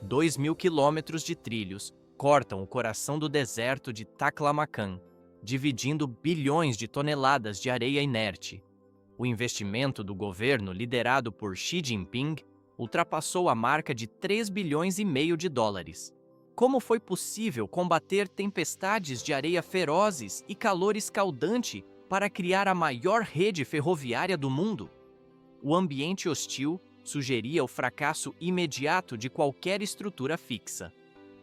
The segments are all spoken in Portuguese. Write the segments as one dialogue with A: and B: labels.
A: 2.000 quilômetros de trilhos cortam o coração do deserto de Taklamakan, dividindo bilhões de toneladas de areia inerte. O investimento do governo liderado por Xi Jinping ultrapassou a marca de 3 bilhões e meio de dólares. Como foi possível combater tempestades de areia ferozes e calor escaldante para criar a maior rede ferroviária do mundo? O ambiente hostil sugeria o fracasso imediato de qualquer estrutura fixa.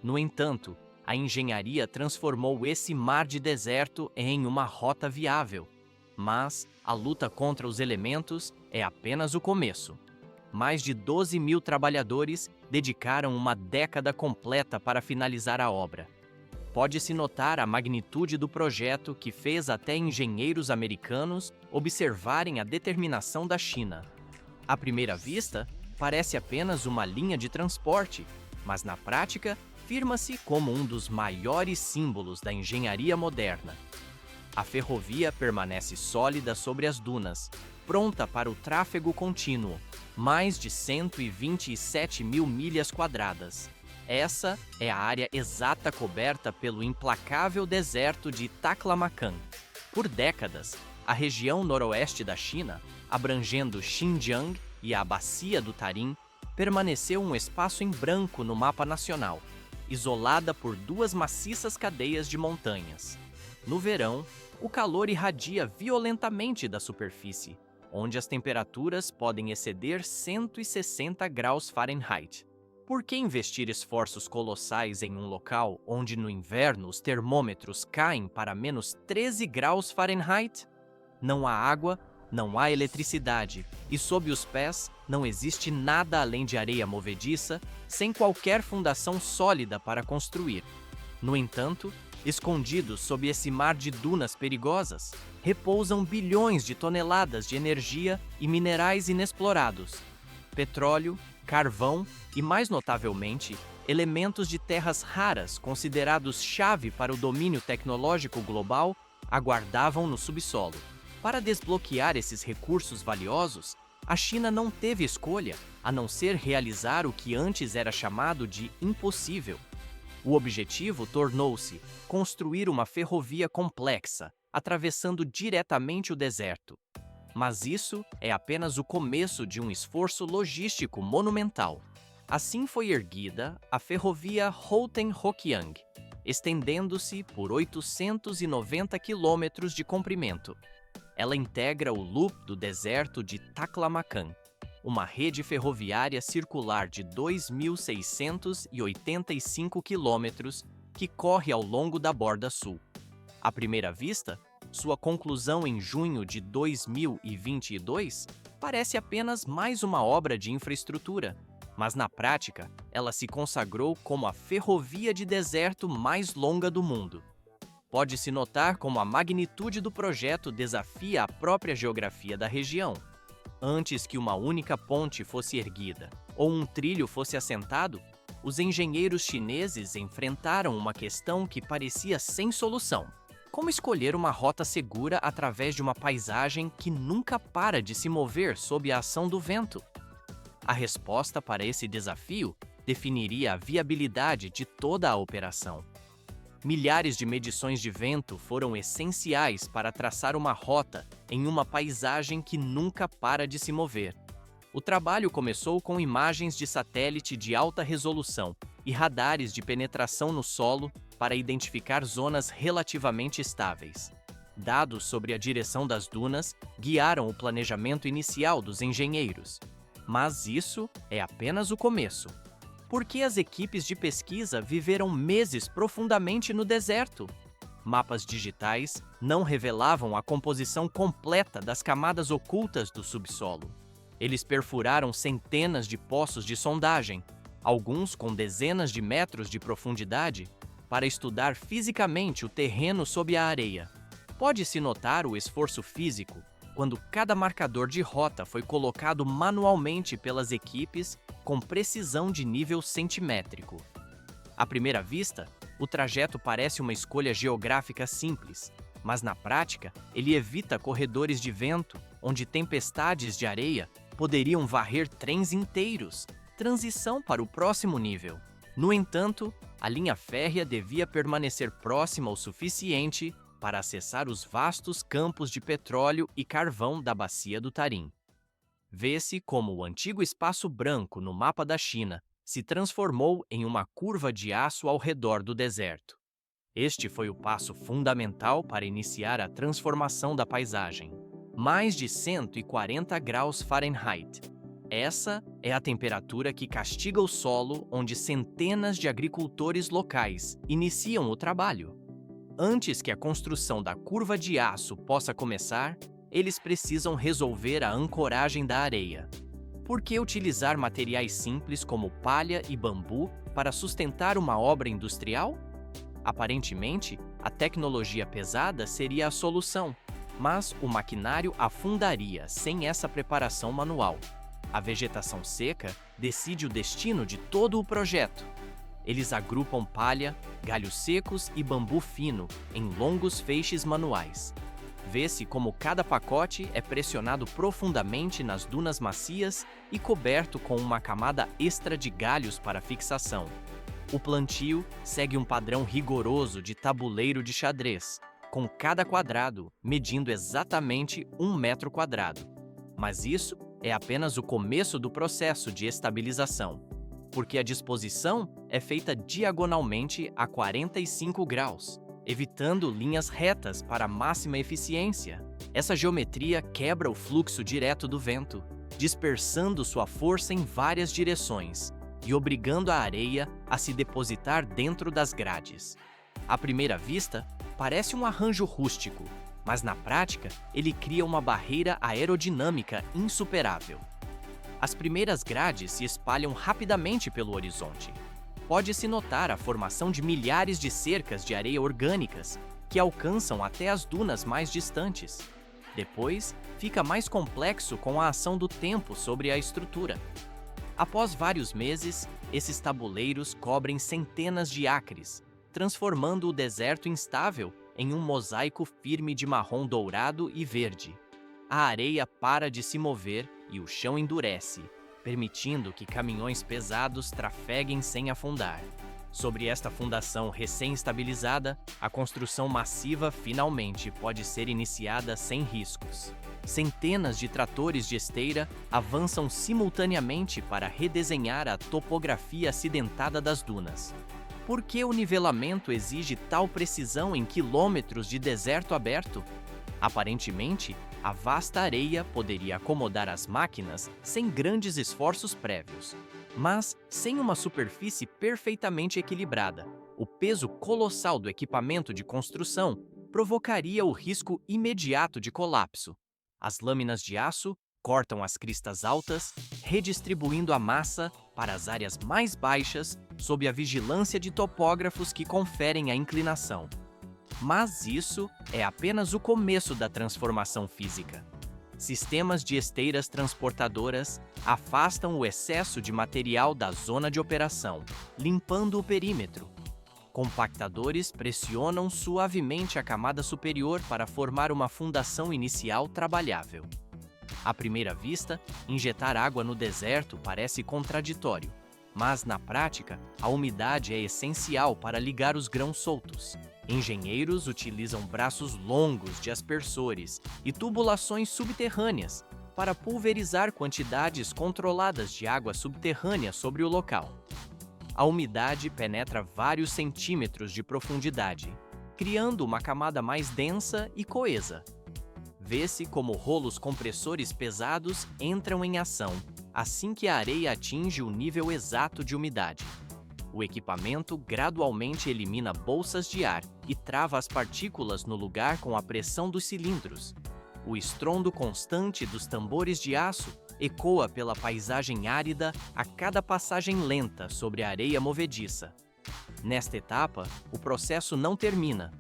A: No entanto, a engenharia transformou esse mar de deserto em uma rota viável. Mas a luta contra os elementos é apenas o começo. Mais de 12.000 trabalhadores dedicaram uma década completa para finalizar a obra. Pode-se notar a magnitude do projeto que fez até engenheiros americanos observarem a determinação da China. À primeira vista, parece apenas uma linha de transporte, mas na prática, firma-se como um dos maiores símbolos da engenharia moderna. A ferrovia permanece sólida sobre as dunas, pronta para o tráfego contínuo, mais de 127 mil milhas quadradas. Essa é a área exata coberta pelo implacável deserto de Taklamakan. Por décadas, a região noroeste da China, abrangendo Xinjiang e a bacia do Tarim, permaneceu um espaço em branco no mapa nacional, isolada por duas maciças cadeias de montanhas. No verão, o calor irradia violentamente da superfície, onde as temperaturas podem exceder 160 graus Fahrenheit. Por que investir esforços colossais em um local onde no inverno os termômetros caem para menos 13 graus Fahrenheit? Não há água, não há eletricidade, e sob os pés não existe nada além de areia movediça, sem qualquer fundação sólida para construir. No entanto, escondidos sob esse mar de dunas perigosas, repousam bilhões de toneladas de energia e minerais inexplorados. Petróleo, carvão e, mais notavelmente, elementos de terras raras considerados chave para o domínio tecnológico global aguardavam no subsolo. Para desbloquear esses recursos valiosos, a China não teve escolha a não ser realizar o que antes era chamado de impossível. O objetivo tornou-se construir uma ferrovia complexa, atravessando diretamente o deserto. Mas isso é apenas o começo de um esforço logístico monumental. Assim foi erguida a ferrovia Houten-Hokiang, estendendo-se por 890 quilômetros de comprimento. Ela integra o loop do deserto de Taklamakan, uma rede ferroviária circular de 2.685 quilômetros que corre ao longo da borda sul. À primeira vista, sua conclusão em junho de 2022 parece apenas mais uma obra de infraestrutura, mas na prática, ela se consagrou como a ferrovia de deserto mais longa do mundo. Pode-se notar como a magnitude do projeto desafia a própria geografia da região. Antes que uma única ponte fosse erguida ou um trilho fosse assentado, os engenheiros chineses enfrentaram uma questão que parecia sem solução: como escolher uma rota segura através de uma paisagem que nunca para de se mover sob a ação do vento? A resposta para esse desafio definiria a viabilidade de toda a operação. Milhares de medições de vento foram essenciais para traçar uma rota em uma paisagem que nunca para de se mover. O trabalho começou com imagens de satélite de alta resolução e radares de penetração no solo para identificar zonas relativamente estáveis. Dados sobre a direção das dunas guiaram o planejamento inicial dos engenheiros. Mas isso é apenas o começo. Por que as equipes de pesquisa viveram meses profundamente no deserto? Mapas digitais não revelavam a composição completa das camadas ocultas do subsolo. Eles perfuraram centenas de poços de sondagem, alguns com dezenas de metros de profundidade, para estudar fisicamente o terreno sob a areia. Pode-se notar o esforço físico quando cada marcador de rota foi colocado manualmente pelas equipes com precisão de nível centimétrico. À primeira vista, o trajeto parece uma escolha geográfica simples, mas na prática ele evita corredores de vento, onde tempestades de areia poderiam varrer trens inteiros. Transição para o próximo nível. No entanto, a linha férrea devia permanecer próxima o suficiente para acessar os vastos campos de petróleo e carvão da bacia do Tarim. Vê-se como o antigo espaço branco no mapa da China se transformou em uma curva de aço ao redor do deserto. Este foi o passo fundamental para iniciar a transformação da paisagem. Mais de 140 graus Fahrenheit. Essa é a temperatura que castiga o solo onde centenas de agricultores locais iniciam o trabalho. Antes que a construção da curva de aço possa começar, eles precisam resolver a ancoragem da areia. Por que utilizar materiais simples como palha e bambu para sustentar uma obra industrial? Aparentemente, a tecnologia pesada seria a solução, mas o maquinário afundaria sem essa preparação manual. A vegetação seca decide o destino de todo o projeto. Eles agrupam palha, galhos secos e bambu fino em longos feixes manuais. Vê-se como cada pacote é pressionado profundamente nas dunas macias e coberto com uma camada extra de galhos para fixação. O plantio segue um padrão rigoroso de tabuleiro de xadrez, com cada quadrado medindo exatamente 1 metro quadrado. Mas isso é apenas o começo do processo de estabilização, porque a disposição é feita diagonalmente a 45 graus, evitando linhas retas para máxima eficiência. Essa geometria quebra o fluxo direto do vento, dispersando sua força em várias direções e obrigando a areia a se depositar dentro das grades. À primeira vista, parece um arranjo rústico, mas na prática ele cria uma barreira aerodinâmica insuperável. As primeiras grades se espalham rapidamente pelo horizonte. Pode-se notar a formação de milhares de cercas de areia orgânicas que alcançam até as dunas mais distantes. Depois, fica mais complexo com a ação do tempo sobre a estrutura. Após vários meses, esses tabuleiros cobrem centenas de acres, transformando o deserto instável em um mosaico firme de marrom dourado e verde. A areia para de se mover e o chão endurece, permitindo que caminhões pesados trafeguem sem afundar. Sobre esta fundação recém-estabilizada, a construção massiva finalmente pode ser iniciada sem riscos. Centenas de tratores de esteira avançam simultaneamente para redesenhar a topografia acidentada das dunas. Por que o nivelamento exige tal precisão em quilômetros de deserto aberto? Aparentemente, a vasta areia poderia acomodar as máquinas sem grandes esforços prévios. Mas, sem uma superfície perfeitamente equilibrada, o peso colossal do equipamento de construção provocaria o risco imediato de colapso. As lâminas de aço cortam as cristas altas, redistribuindo a massa para as áreas mais baixas sob a vigilância de topógrafos que conferem a inclinação. Mas isso é apenas o começo da transformação física. Sistemas de esteiras transportadoras afastam o excesso de material da zona de operação, limpando o perímetro. Compactadores pressionam suavemente a camada superior para formar uma fundação inicial trabalhável. À primeira vista, injetar água no deserto parece contraditório, mas na prática, a umidade é essencial para ligar os grãos soltos. Engenheiros utilizam braços longos de aspersores e tubulações subterrâneas para pulverizar quantidades controladas de água subterrânea sobre o local. A umidade penetra vários centímetros de profundidade, criando uma camada mais densa e coesa. Vê-se como rolos compressores pesados entram em ação assim que a areia atinge o nível exato de umidade. O equipamento gradualmente elimina bolsas de ar e trava as partículas no lugar com a pressão dos cilindros. O estrondo constante dos tambores de aço ecoa pela paisagem árida a cada passagem lenta sobre a areia movediça. Nesta etapa, o processo não termina.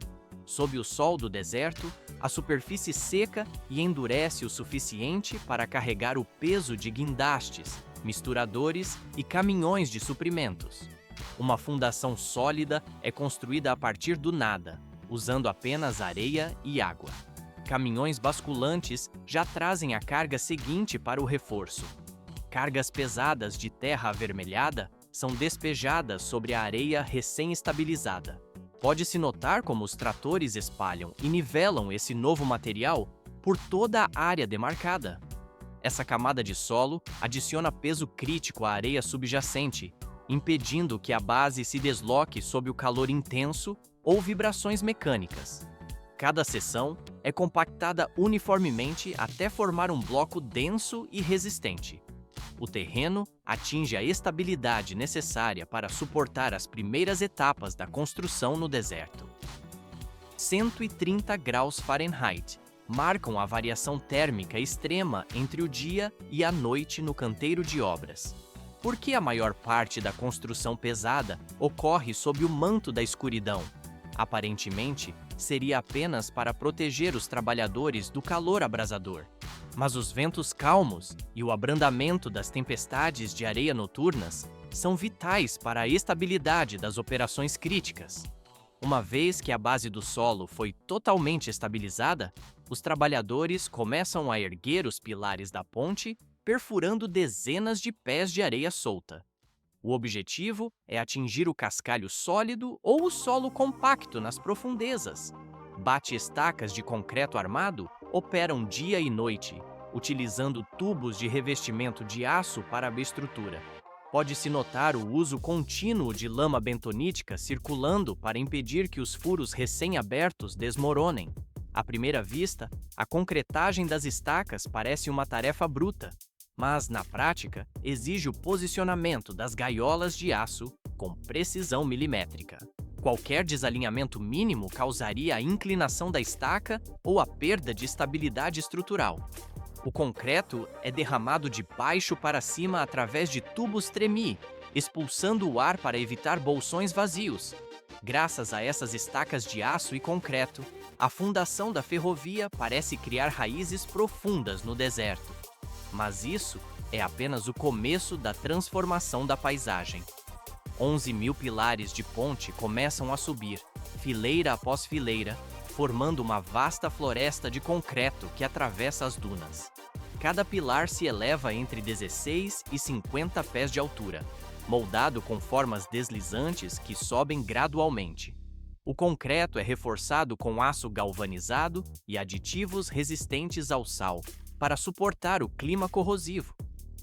A: Sob o sol do deserto, a superfície seca e endurece o suficiente para carregar o peso de guindastes, misturadores e caminhões de suprimentos. Uma fundação sólida é construída a partir do nada, usando apenas areia e água. Caminhões basculantes já trazem a carga seguinte para o reforço. Cargas pesadas de terra avermelhada são despejadas sobre a areia recém-estabilizada. Pode-se notar como os tratores espalham e nivelam esse novo material por toda a área demarcada. Essa camada de solo adiciona peso crítico à areia subjacente, impedindo que a base se desloque sob o calor intenso ou vibrações mecânicas. Cada seção é compactada uniformemente até formar um bloco denso e resistente. O terreno atinge a estabilidade necessária para suportar as primeiras etapas da construção no deserto. 130 graus Fahrenheit marcam a variação térmica extrema entre o dia e a noite no canteiro de obras. Por que a maior parte da construção pesada ocorre sob o manto da escuridão? Aparentemente, seria apenas para proteger os trabalhadores do calor abrasador. Mas os ventos calmos e o abrandamento das tempestades de areia noturnas são vitais para a estabilidade das operações críticas. Uma vez que a base do solo foi totalmente estabilizada, os trabalhadores começam a erguer os pilares da ponte, perfurando dezenas de pés de areia solta. O objetivo é atingir o cascalho sólido ou o solo compacto nas profundezas. Bate-estacas de concreto armado operam dia e noite, utilizando tubos de revestimento de aço para a estrutura. Pode-se notar o uso contínuo de lama bentonítica circulando para impedir que os furos recém-abertos desmoronem. À primeira vista, a concretagem das estacas parece uma tarefa bruta, mas, na prática, exige o posicionamento das gaiolas de aço com precisão milimétrica. Qualquer desalinhamento mínimo causaria a inclinação da estaca ou a perda de estabilidade estrutural. O concreto é derramado de baixo para cima através de tubos tremi, expulsando o ar para evitar bolsões vazios. Graças a essas estacas de aço e concreto, a fundação da ferrovia parece criar raízes profundas no deserto. Mas isso é apenas o começo da transformação da paisagem. 11.000 pilares de ponte começam a subir, fileira após fileira, formando uma vasta floresta de concreto que atravessa as dunas. Cada pilar se eleva entre 16 e 50 pés de altura, moldado com formas deslizantes que sobem gradualmente. O concreto é reforçado com aço galvanizado e aditivos resistentes ao sal, para suportar o clima corrosivo.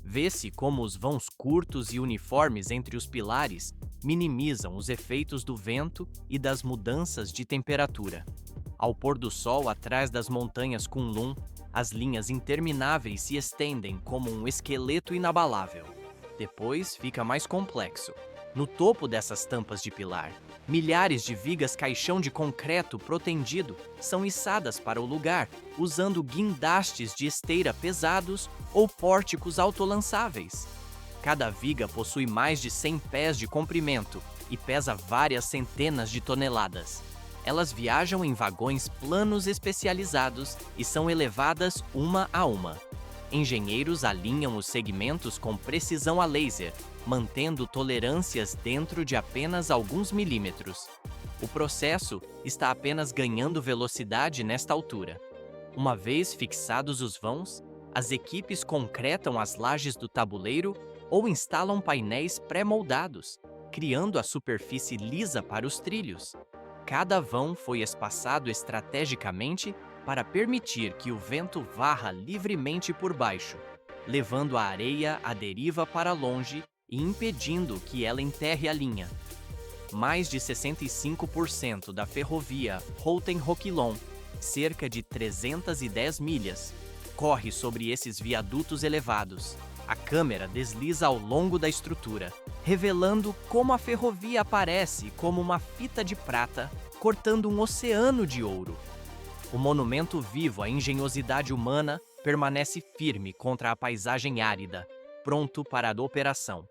A: Vê-se como os vãos curtos e uniformes entre os pilares minimizam os efeitos do vento e das mudanças de temperatura. Ao pôr do sol atrás das montanhas Kunlun, as linhas intermináveis se estendem como um esqueleto inabalável. Depois fica mais complexo. No topo dessas tampas de pilar, milhares de vigas caixão de concreto protendido são içadas para o lugar, usando guindastes de esteira pesados ou pórticos autolançáveis. Cada viga possui mais de 100 pés de comprimento e pesa várias centenas de toneladas. Elas viajam em vagões planos especializados e são elevadas uma a uma. Engenheiros alinham os segmentos com precisão a laser, mantendo tolerâncias dentro de apenas alguns milímetros. O processo está apenas ganhando velocidade nesta altura. Uma vez fixados os vãos, as equipes concretam as lajes do tabuleiro ou instalam painéis pré-moldados, criando a superfície lisa para os trilhos. Cada vão foi espaçado estrategicamente para permitir que o vento varra livremente por baixo, levando a areia à deriva para longe e impedindo que ela enterre a linha. Mais de 65% da ferrovia Rothen-Roquillon, cerca de 310 milhas, corre sobre esses viadutos elevados. A câmera desliza ao longo da estrutura, revelando como a ferrovia aparece como uma fita de prata cortando um oceano de ouro. O monumento vivo à engenhosidade humana permanece firme contra a paisagem árida, pronto para a operação.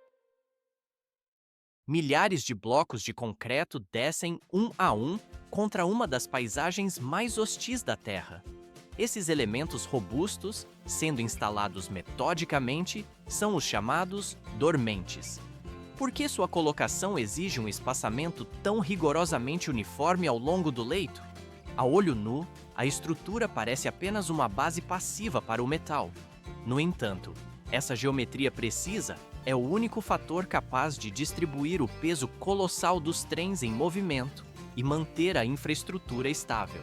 A: Milhares de blocos de concreto descem um a um contra uma das paisagens mais hostis da Terra. Esses elementos robustos, sendo instalados metodicamente, são os chamados dormentes. Por que sua colocação exige um espaçamento tão rigorosamente uniforme ao longo do leito? A olho nu, a estrutura parece apenas uma base passiva para o metal. No entanto, essa geometria precisa é o único fator capaz de distribuir o peso colossal dos trens em movimento e manter a infraestrutura estável.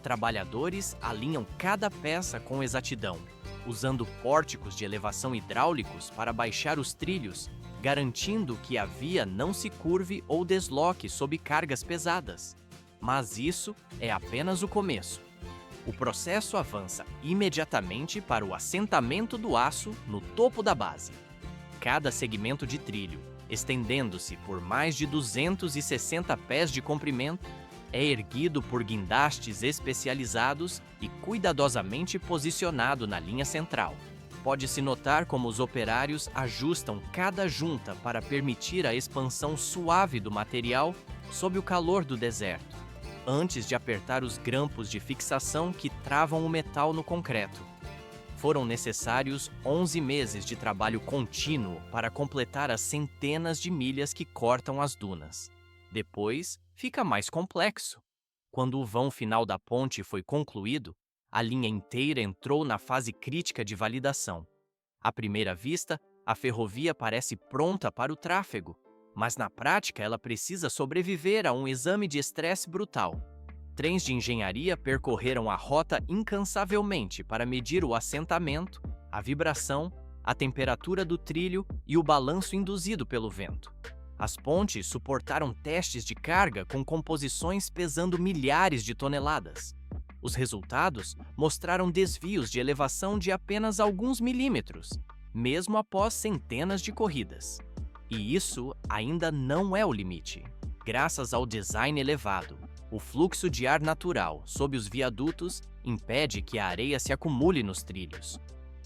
A: Trabalhadores alinham cada peça com exatidão, usando pórticos de elevação hidráulicos para baixar os trilhos, garantindo que a via não se curve ou desloque sob cargas pesadas. Mas isso é apenas o começo. O processo avança imediatamente para o assentamento do aço no topo da base. Cada segmento de trilho, estendendo-se por mais de 260 pés de comprimento, é erguido por guindastes especializados e cuidadosamente posicionado na linha central. Pode-se notar como os operários ajustam cada junta para permitir a expansão suave do material sob o calor do deserto, antes de apertar os grampos de fixação que travam o metal no concreto. Foram necessários 11 meses de trabalho contínuo para completar as centenas de milhas que cortam as dunas. Depois, fica mais complexo. Quando o vão final da ponte foi concluído, a linha inteira entrou na fase crítica de validação. À primeira vista, a ferrovia parece pronta para o tráfego, mas na prática ela precisa sobreviver a um exame de estresse brutal. Trens de engenharia percorreram a rota incansavelmente para medir o assentamento, a vibração, a temperatura do trilho e o balanço induzido pelo vento. As pontes suportaram testes de carga com composições pesando milhares de toneladas. Os resultados mostraram desvios de elevação de apenas alguns milímetros, mesmo após centenas de corridas. E isso ainda não é o limite. Graças ao design elevado, o fluxo de ar natural sob os viadutos impede que a areia se acumule nos trilhos.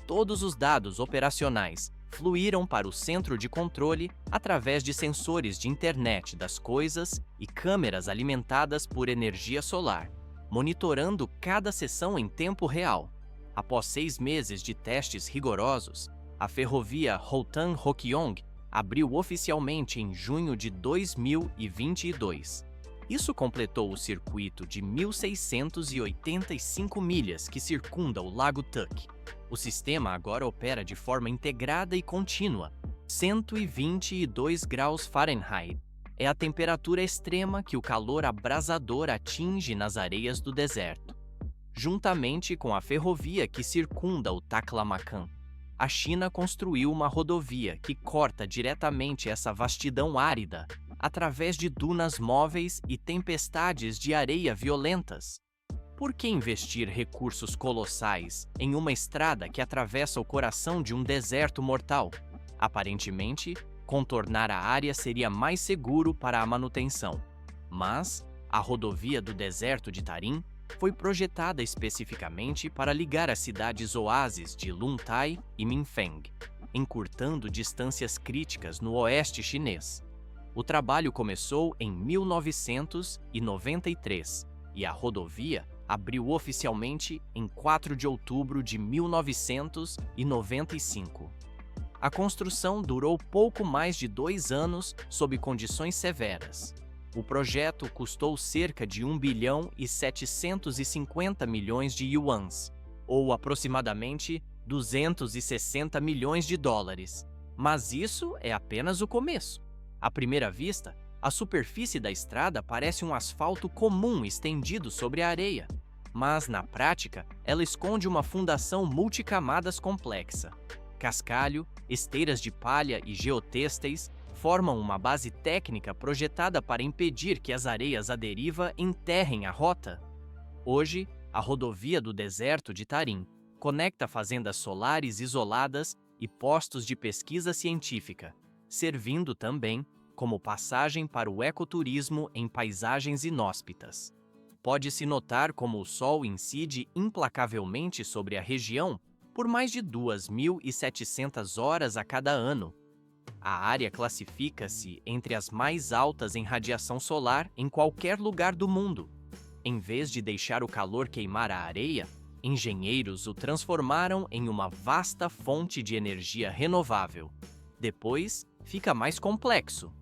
A: Todos os dados operacionais fluíram para o centro de controle através de sensores de internet das coisas e câmeras alimentadas por energia solar, monitorando cada seção em tempo real. Após 6 meses de testes rigorosos, a ferrovia Hotan-Rokyong abriu oficialmente em junho de 2022. Isso completou o circuito de 1.685 milhas que circunda o Lago Tuck. O sistema agora opera de forma integrada e contínua. 122 graus Fahrenheit é a temperatura extrema que o calor abrasador atinge nas areias do deserto. Juntamente com a ferrovia que circunda o Taklamakan, a China construiu uma rodovia que corta diretamente essa vastidão árida através de dunas móveis e tempestades de areia violentas. Por que investir recursos colossais em uma estrada que atravessa o coração de um deserto mortal? Aparentemente, contornar a área seria mais seguro para a manutenção. Mas a rodovia do deserto de Tarim foi projetada especificamente para ligar as cidades oásis de Lung Tai e Minfeng, encurtando distâncias críticas no oeste chinês. O trabalho começou em 1993 e a rodovia abriu oficialmente em 4 de outubro de 1995. A construção durou pouco mais de 2 anos sob condições severas. O projeto custou cerca de 1 bilhão e 750 milhões de yuans, ou aproximadamente 260 milhões de dólares. Mas isso é apenas o começo. À primeira vista, a superfície da estrada parece um asfalto comum estendido sobre a areia, mas na prática ela esconde uma fundação multicamadas complexa. Cascalho, esteiras de palha e geotêxteis formam uma base técnica projetada para impedir que as areias à deriva enterrem a rota. Hoje, a rodovia do deserto de Tarim conecta fazendas solares isoladas e postos de pesquisa científica, servindo também como passagem para o ecoturismo em paisagens inóspitas. Pode-se notar como o sol incide implacavelmente sobre a região por mais de 2.700 horas a cada ano. A área classifica-se entre as mais altas em radiação solar em qualquer lugar do mundo. Em vez de deixar o calor queimar a areia, engenheiros o transformaram em uma vasta fonte de energia renovável. Depois, fica mais complexo.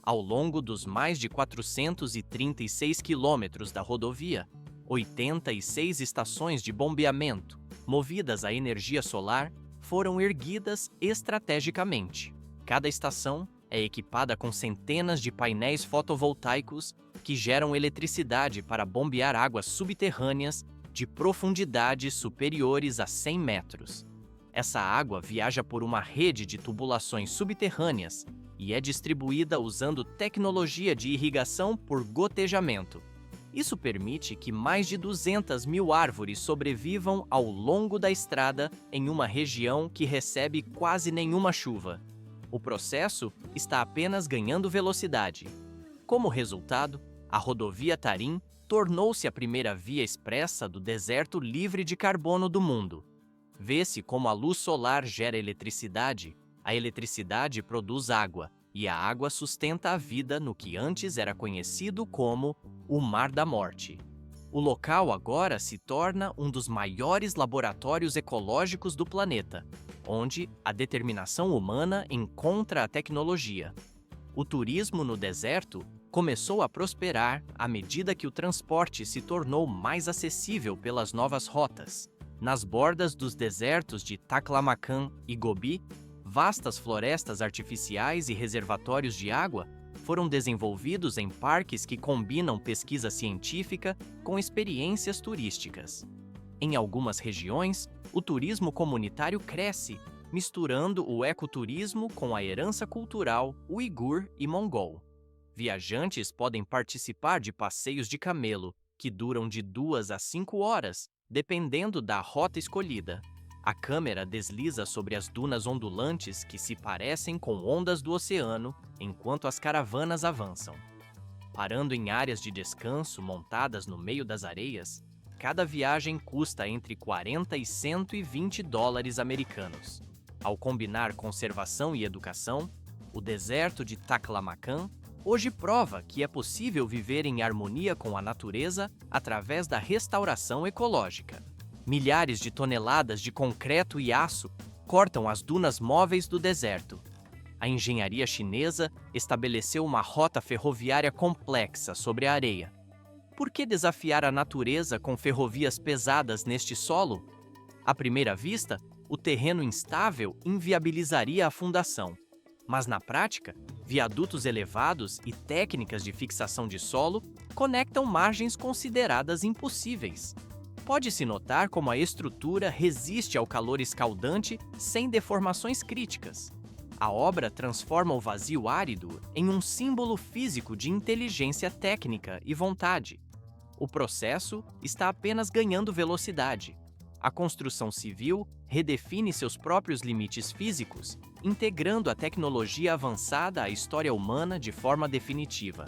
A: Ao longo dos mais de 436 quilômetros da rodovia, 86 estações de bombeamento, movidas à energia solar, foram erguidas estrategicamente. Cada estação é equipada com centenas de painéis fotovoltaicos que geram eletricidade para bombear águas subterrâneas de profundidades superiores a 100 metros. Essa água viaja por uma rede de tubulações subterrâneas e é distribuída usando tecnologia de irrigação por gotejamento. Isso permite que mais de 200 mil árvores sobrevivam ao longo da estrada em uma região que recebe quase nenhuma chuva. O processo está apenas ganhando velocidade. Como resultado, a rodovia Tarim tornou-se a primeira via expressa do deserto livre de carbono do mundo. Vê-se como a luz solar gera eletricidade, a eletricidade produz água, e a água sustenta a vida no que antes era conhecido como o Mar da Morte. O local agora se torna um dos maiores laboratórios ecológicos do planeta, onde a determinação humana encontra a tecnologia. O turismo no deserto começou a prosperar à medida que o transporte se tornou mais acessível pelas novas rotas. Nas bordas dos desertos de Taklamakan e Gobi, vastas florestas artificiais e reservatórios de água foram desenvolvidos em parques que combinam pesquisa científica com experiências turísticas. Em algumas regiões, o turismo comunitário cresce, misturando o ecoturismo com a herança cultural uigur e mongol. Viajantes podem participar de passeios de camelo, que duram de 2 a 5 horas, dependendo da rota escolhida. A câmera desliza sobre as dunas ondulantes que se parecem com ondas do oceano enquanto as caravanas avançam. Parando em áreas de descanso montadas no meio das areias, cada viagem custa entre 40 e 120 dólares americanos. Ao combinar conservação e educação, o deserto de Taklamakan hoje prova que é possível viver em harmonia com a natureza através da restauração ecológica. Milhares de toneladas de concreto e aço cortam as dunas móveis do deserto. A engenharia chinesa estabeleceu uma rota ferroviária complexa sobre a areia. Por que desafiar a natureza com ferrovias pesadas neste solo? À primeira vista, o terreno instável inviabilizaria a fundação. Mas na prática, viadutos elevados e técnicas de fixação de solo conectam margens consideradas impossíveis. Pode-se notar como a estrutura resiste ao calor escaldante sem deformações críticas. A obra transforma o vazio árido em um símbolo físico de inteligência técnica e vontade. O processo está apenas ganhando velocidade. A construção civil redefine seus próprios limites físicos, integrando a tecnologia avançada à história humana de forma definitiva.